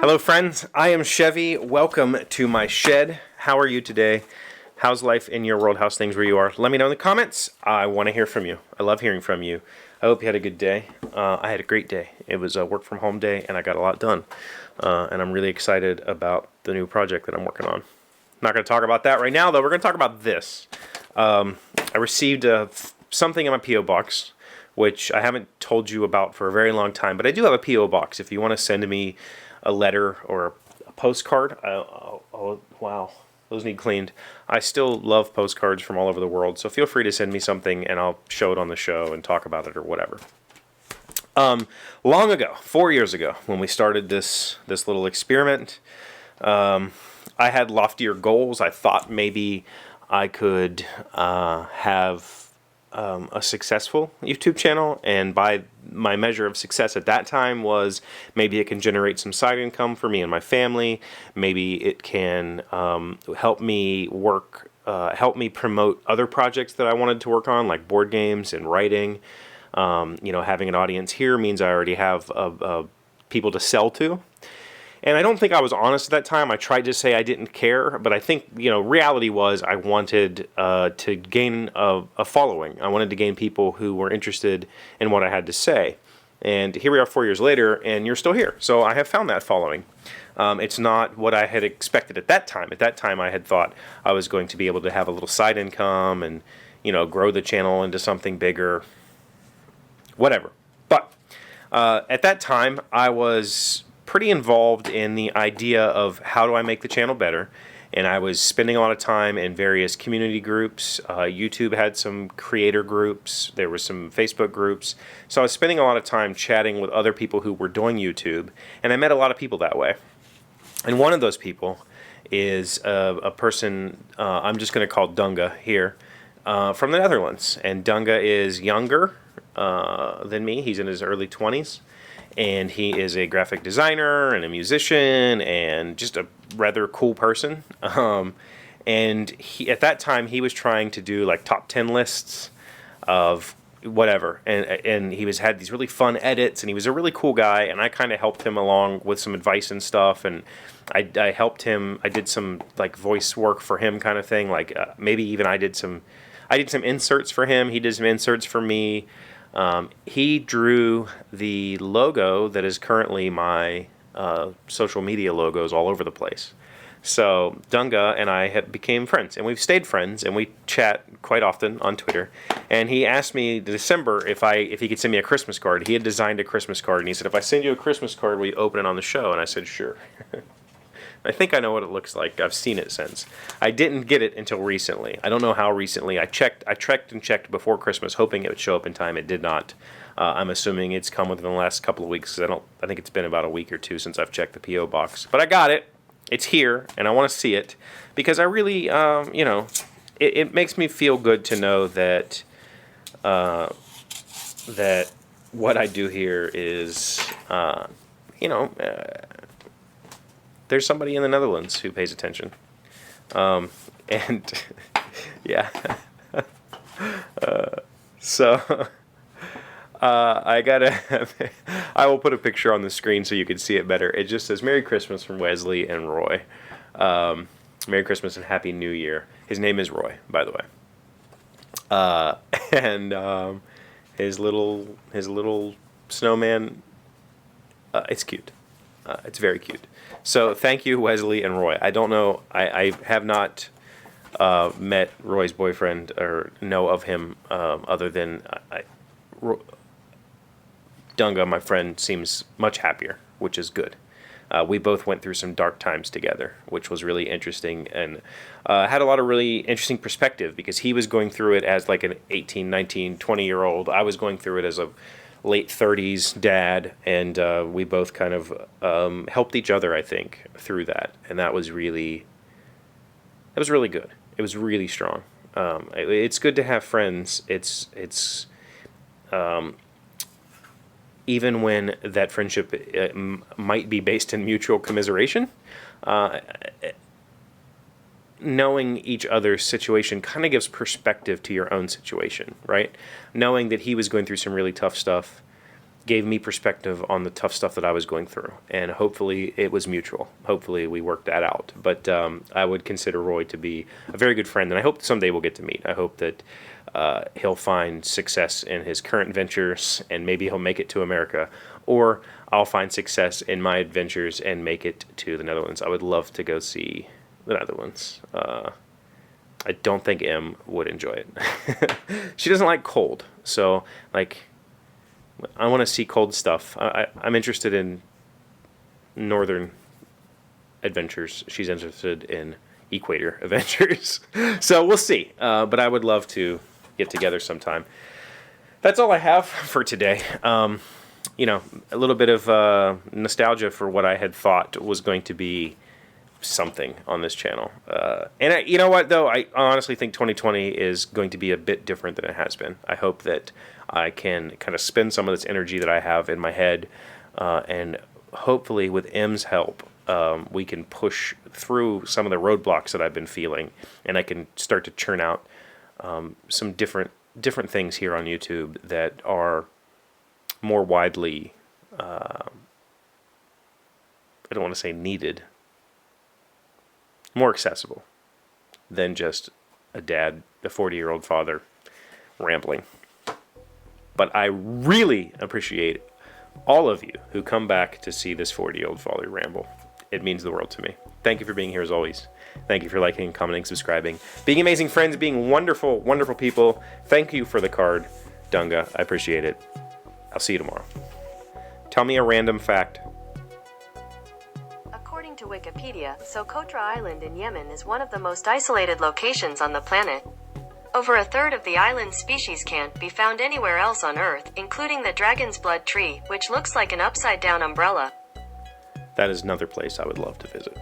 Hello, friends. I am Chevee. Welcome to my shed. How are you today? How's life in your world? How's things where you are? Let me know in the comments. I want to hear from you. I love hearing from you. I hope you had a good day. I had a great day. It was a work from home day, and I got a lot done. And I'm really excited about the new project that I'm working on. Not going to talk about that right now, though. We're going to talk about this. I received something in my P.O. box, which I haven't told you about for a very long time, but I do have a P.O. box. If you want to send me a letter or a postcard, wow, those need cleaned. I still love postcards from all over the world, so feel free to send me something and I'll show it on the show and talk about it or whatever. Long ago, 4 years ago, when we started this little experiment, I had loftier goals. I thought maybe I could have a successful YouTube channel, and by my measure of success at that time was maybe it can generate some side income for me and my family. Maybe it can help me promote other projects that I wanted to work on, like board games and writing. Having an audience here means I already have people to sell to. And I don't think I was honest at that time. I tried to say I didn't care, but I think, reality was I wanted to gain a following. I wanted to gain people who were interested in what I had to say. And here we are 4 years later, and you're still here. So I have found that following. It's not what I had expected at that time. At that time, I had thought I was going to be able to have a little side income and, grow the channel into something bigger, whatever. But at that time, I was pretty involved in the idea of how do I make the channel better, and I was spending a lot of time in various community groups. YouTube had some creator groups, there were some Facebook groups, so I was spending a lot of time chatting with other people who were doing YouTube, and I met a lot of people that way. And one of those people is a person I'm just going to call Dunga here, from the Netherlands. And Dunga is younger than me. He's in his early 20s. And he is a graphic designer and a musician and just a rather cool person. And at that time, he was trying to do like top 10 lists of whatever. And he had these really fun edits, and he was a really cool guy. And I kind of helped him along with some advice and stuff. And I helped him. I did some like voice work for him kind of thing. Like maybe even I did some inserts for him. He did some inserts for me. He drew the logo that is currently my social media logos all over the place. So Dunga and I became friends, and we've stayed friends, and we chat quite often on Twitter. And he asked me in December if he could send me a Christmas card. He had designed a Christmas card, and he said, "If I send you a Christmas card, will you open it on the show?" And I said, "Sure." I think I know what it looks like. I've seen it since. I didn't get it until recently. I don't know how recently. I checked before Christmas, hoping it would show up in time. It did not. I'm assuming it's come within the last couple of weeks. I think it's been about a week or two since I've checked the P.O. box. But I got it. It's here, and I want to see it because I really, it makes me feel good to know that that what I do here is, there's somebody in the Netherlands who pays attention. And yeah. I will put a picture on the screen so you can see it better. It just says Merry Christmas from Wesley and Roy. Merry Christmas and Happy New Year. His name is Roy, by the way. And his little snowman, it's cute. It's very cute. So thank you, Wesley and Roy. I don't know. I have not met Roy's boyfriend or know of him other than Dunga, my friend, seems much happier, which is good. We both went through some dark times together, which was really interesting, and had a lot of really interesting perspective because he was going through it as like an 18, 19, 20-year-old. I was going through it as a late 30s dad, and we both kind of helped each other, I think, through that, and that was really good. It was really strong. It's good to have friends. It's even when that friendship might be based in mutual commiseration, knowing each other's situation kind of gives perspective to your own situation, right? Knowing that he was going through some really tough stuff, gave me perspective on the tough stuff that I was going through, and hopefully it was mutual. Hopefully we worked that out. But I would consider Roy to be a very good friend, and I hope someday we'll get to meet. I hope that he'll find success in his current ventures, and maybe he'll make it to America, or I'll find success in my adventures and make it to the Netherlands. I would love to go see the Netherlands. I don't think Em would enjoy it. She doesn't like cold, so like I want to see cold stuff. I'm interested in northern adventures. She's interested in equator adventures. So we'll see. But I would love to get together sometime. That's all I have for today. You know, a little bit of nostalgia for what I had thought was going to be something on this channel. And you know what, though? I honestly think 2020 is going to be a bit different than it has been. I hope that I can kind of spend some of this energy that I have in my head, and hopefully with M's help, we can push through some of the roadblocks that I've been feeling, and I can start to churn out some different things here on YouTube that are more widely, I don't want to say needed, more accessible than just a dad, a 40-year-old father rambling. But I really appreciate all of you who come back to see this 40-year-old father ramble. It means the world to me. Thank you for being here as always. Thank you for liking, commenting, subscribing, being amazing friends, being wonderful, wonderful people. Thank you for the card, Dunga. I appreciate it. I'll see you tomorrow. Tell me a random fact. According to Wikipedia, Socotra Island in Yemen is one of the most isolated locations on the planet. Over a third of the island's species can't be found anywhere else on Earth, including the dragon's blood tree, which looks like an upside-down umbrella. That is another place I would love to visit.